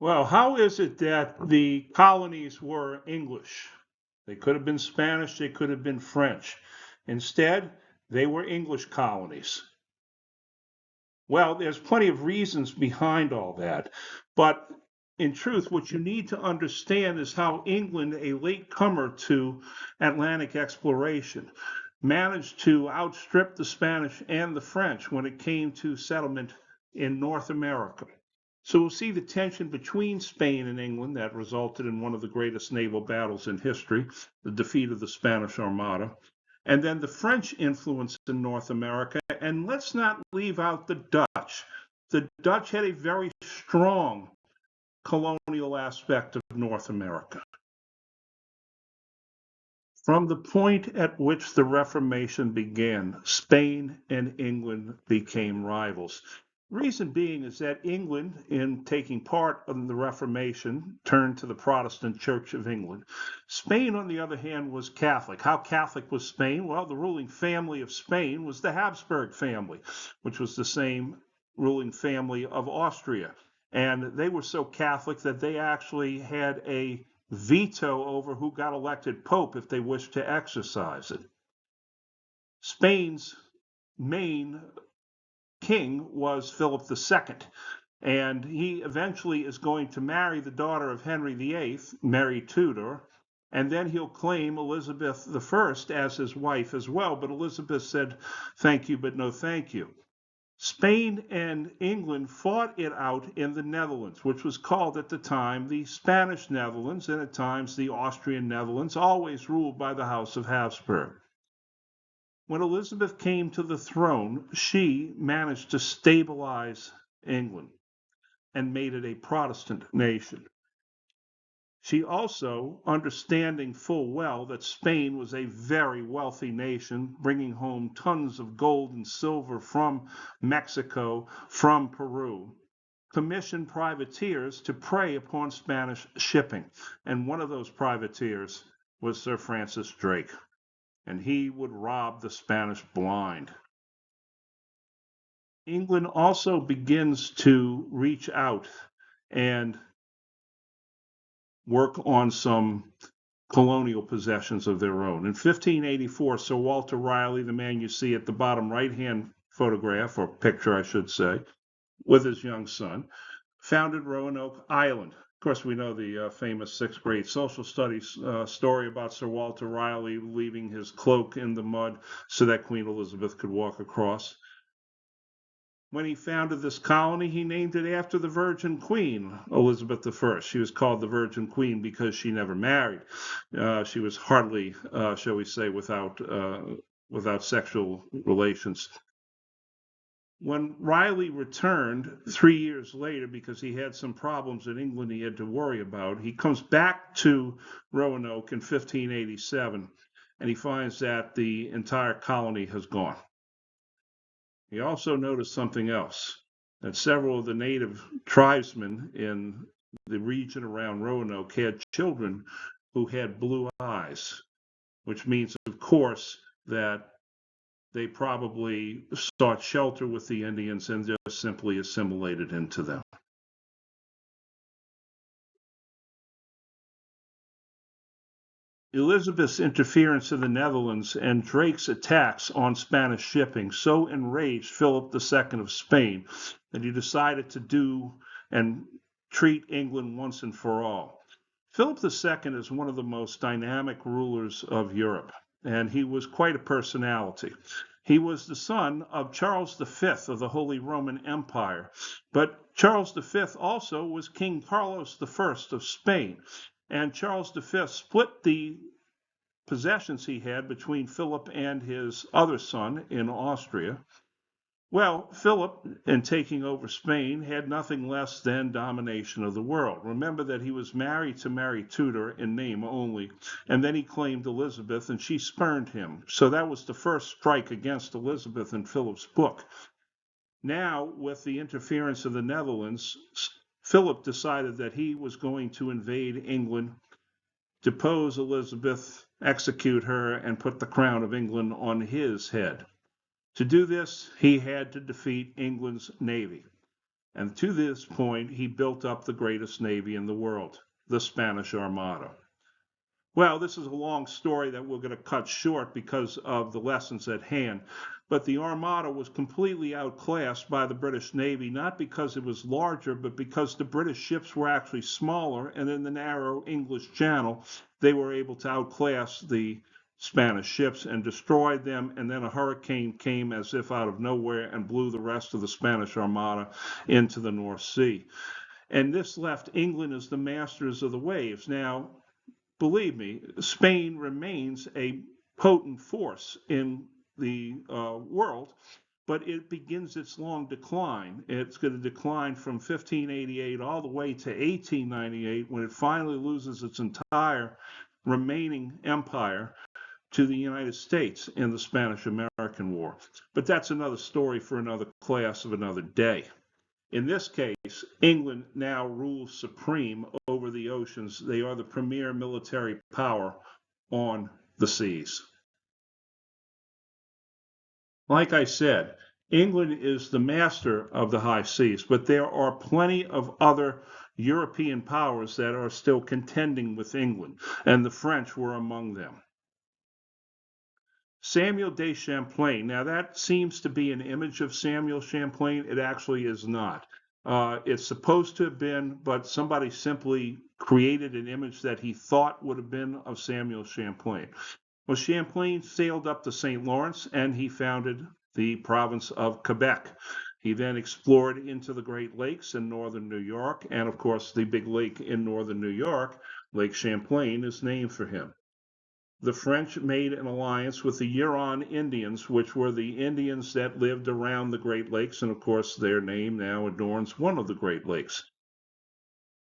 Well, how is it that the colonies were English? They could have been Spanish, they could have been French. Instead, they were English colonies. Well, there's plenty of reasons behind all that. But in truth, what you need to understand is how England, a latecomer to Atlantic exploration, managed to outstrip the Spanish and the French when it came to settlement in North America. So we'll see the tension between Spain and England that resulted in one of the greatest naval battles in history, the defeat of the Spanish Armada, and then the French influence in North America. And let's not leave out the Dutch. The Dutch had a very strong colonial aspect of North America. From the point at which the Reformation began, Spain and England became rivals. Reason being is that England, in taking part in the Reformation, turned to the Protestant Church of England. Spain, on the other hand, was Catholic. How Catholic was Spain? Well, the ruling family of Spain was the Habsburg family, which was the same ruling family of Austria. And they were so Catholic that they actually had a veto over who got elected Pope if they wished to exercise it. Spain's main king was Philip II, and he eventually is going to marry the daughter of Henry VIII, Mary Tudor, and then he'll claim Elizabeth I as his wife as well. But Elizabeth said, thank you, but no thank you. Spain and England fought it out in the Netherlands, which was called at the time the Spanish Netherlands, and at times the Austrian Netherlands, always ruled by the House of Habsburg. When Elizabeth came to the throne, she managed to stabilize England and made it a Protestant nation. She also, understanding full well that Spain was a very wealthy nation, bringing home tons of gold and silver from Mexico, from Peru, commissioned privateers to prey upon Spanish shipping. And one of those privateers was Sir Francis Drake, and he would rob the Spanish blind. England also begins to reach out and work on some colonial possessions of their own. In 1584, Sir Walter Raleigh, the man you see at the bottom right-hand photograph, or picture, I should say, with his young son, founded Roanoke Island. Of course, we know the famous sixth grade social studies story about Sir Walter Raleigh leaving his cloak in the mud so that Queen Elizabeth could walk across. When he founded this colony, he named it after the Virgin Queen, Elizabeth I. She was called the Virgin Queen because she never married. She was hardly, shall we say, without sexual relations. When Raleigh returned 3 years later, because he had some problems in England he had to worry about, he comes back to Roanoke in 1587, and he finds that the entire colony has gone. He also noticed something else, that several of the native tribesmen in the region around Roanoke had children who had blue eyes, which means, of course, that they probably sought shelter with the Indians and just simply assimilated into them. Elizabeth's interference in the Netherlands and Drake's attacks on Spanish shipping so enraged Philip II of Spain that he decided to do and treat England once and for all. Philip II is one of the most dynamic rulers of Europe, and he was quite a personality. He was the son of Charles V of the Holy Roman Empire, but Charles V also was King Carlos I of Spain. And Charles V split the possessions he had between Philip and his other son in Austria. Well, Philip, in taking over Spain, had nothing less than domination of the world. Remember that he was married to Mary Tudor in name only, and then he claimed Elizabeth, and she spurned him. So that was the first strike against Elizabeth in Philip's book. Now, with the interference of the Netherlands, Philip decided that he was going to invade England, depose Elizabeth, execute her, and put the crown of England on his head. To do this, he had to defeat England's navy. And to this point, he built up the greatest navy in the world, the Spanish Armada. Well, this is a long story that we're going to cut short because of the lessons at hand. But the Armada was completely outclassed by the British Navy, not because it was larger, but because the British ships were actually smaller, and in the narrow English Channel, they were able to outclass the Spanish ships and destroyed them, and then a hurricane came as if out of nowhere and blew the rest of the Spanish Armada into the North Sea. And this left England as the masters of the waves. Now, believe me, Spain remains a potent force in the world, but it begins its long decline. It's going to decline from 1588 all the way to 1898 when it finally loses its entire remaining empire to the United States in the Spanish-American War. But that's another story for another class of another day. In this case, England now rules supreme over the oceans. They are the premier military power on the seas. Like I said, England is the master of the high seas, but there are plenty of other European powers that are still contending with England, and the French were among them. Samuel de Champlain. Now that seems to be an image of Samuel Champlain. It actually is not. It's supposed to have been, but somebody simply created an image that he thought would have been of Samuel Champlain. Well, Champlain sailed up the St. Lawrence and he founded the province of Quebec. He then explored into the Great Lakes in northern New York, and of course the big lake in northern New York, Lake Champlain, is named for him. The French made an alliance with the Huron Indians, which were the Indians that lived around the Great Lakes, and of course their name now adorns one of the Great Lakes.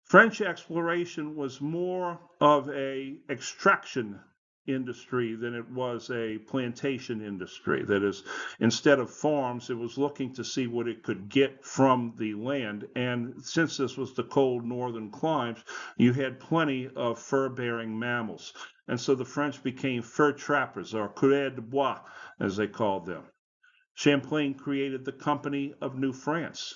French exploration was more of an extraction industry than it was a plantation industry. That is, instead of farms, it was looking to see what it could get from the land. And since this was the cold northern climes, you had plenty of fur-bearing mammals. And so the French became fur trappers, or coureurs de bois, as they called them. Champlain created the Company of New France.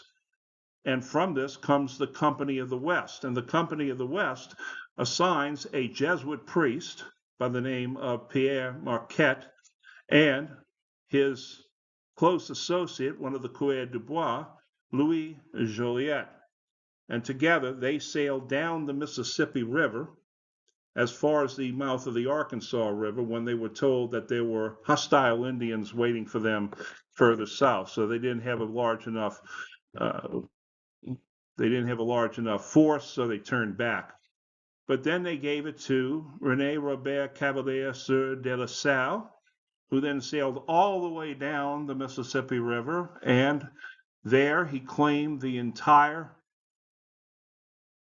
And from this comes the Company of the West. And the Company of the West assigns a Jesuit priest by the name of Pierre Marquette and his close associate, one of the coureurs de bois, Louis Joliet. And together they sailed down the Mississippi River as far as the mouth of the Arkansas River when they were told that there were hostile Indians waiting for them further south. So they didn't have a large enough force, so they turned back. But then they gave it to René Robert Cavelier Sieur de La Salle, who then sailed all the way down the Mississippi River, and there he claimed the entire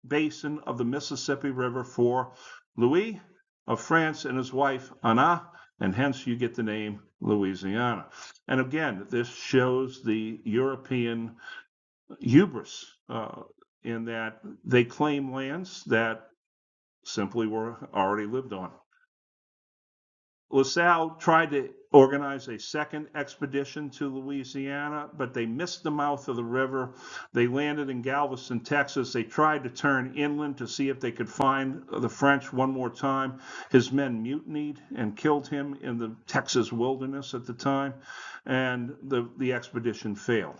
basin of the Mississippi River for Louis of France and his wife Anna, and hence you get the name Louisiana. And again, this shows the European hubris in that they claim lands that simply were already lived on. La Salle tried to organize a second expedition to Louisiana, but they missed the mouth of the river. They landed in Galveston, Texas. They tried to turn inland to see if they could find the French one more time. His men mutinied and killed him in the Texas wilderness at the time, and the expedition failed.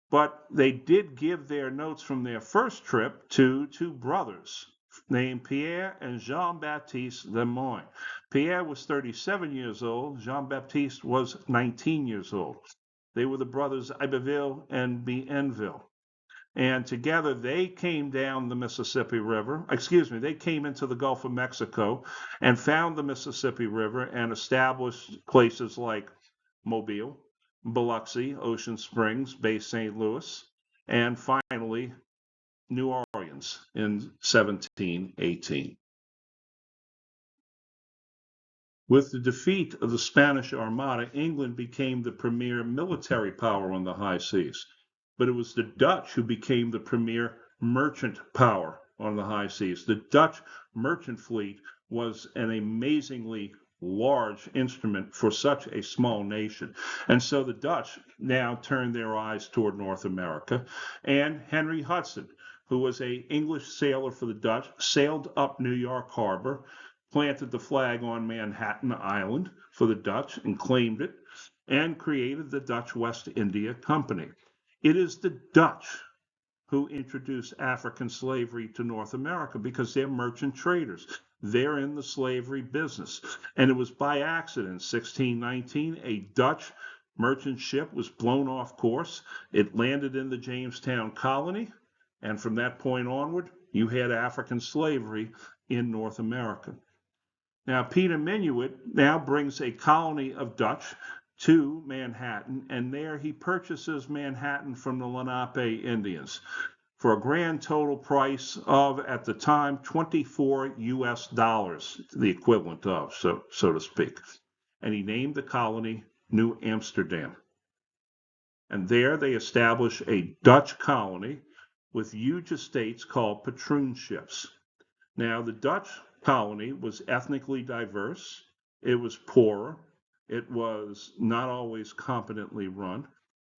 But they did give their notes from their first trip to two brothers named Pierre and Jean-Baptiste Lemoyne. Pierre was 37 years old. Jean-Baptiste was 19 years old. They were the brothers Iberville and Bienville. And together they came down the Mississippi River. They came into the Gulf of Mexico and found the Mississippi River and established places like Mobile, Biloxi, Ocean Springs, Bay St. Louis, and finally New Orleans in 1718. With the defeat of the Spanish Armada, England became the premier military power on the high seas. But it was the Dutch who became the premier merchant power on the high seas. The Dutch merchant fleet was an amazingly large instrument for such a small nation. And so the Dutch now turned their eyes toward North America. And Henry Hudson, who was an English sailor for the Dutch, sailed up New York Harbor, planted the flag on Manhattan Island for the Dutch and claimed it, and created the Dutch West India Company. It is the Dutch who introduced African slavery to North America because they're merchant traders. They're in the slavery business. And it was by accident, in 1619, a Dutch merchant ship was blown off course. It landed in the Jamestown colony. And from that point onward, you had African slavery in North America. Now, Peter Minuit now brings a colony of Dutch to Manhattan, and there he purchases Manhattan from the Lenape Indians for a grand total price of, at the time, 24 US dollars, the equivalent of, so to speak. And he named the colony New Amsterdam. And there they establish a Dutch colony with huge estates called patroonships. Now, the Dutch colony was ethnically diverse. It was poorer. It was not always competently run.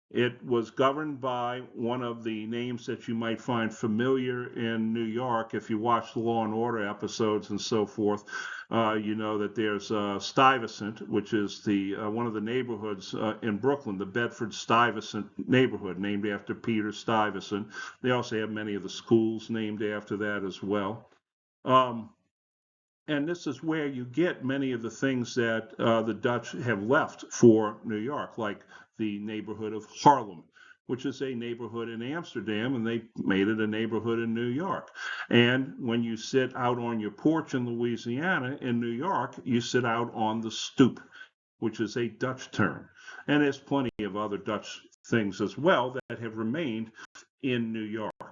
It was governed by one of the names that you might find familiar in New York. If you watch the Law and Order episodes and so forth, you know that there's Stuyvesant, which is the one of the neighborhoods in Brooklyn, the Bedford-Stuyvesant neighborhood, named after Peter Stuyvesant. They also have many of the schools named after that as well. And this is where you get many of the things that the Dutch have left for New York, like the neighborhood of Harlem, which is a neighborhood in Amsterdam, and they made it a neighborhood in New York. And when you sit out on your porch in Louisiana, in New York, you sit out on the stoop, which is a Dutch term. And there's plenty of other Dutch things as well that have remained in New York.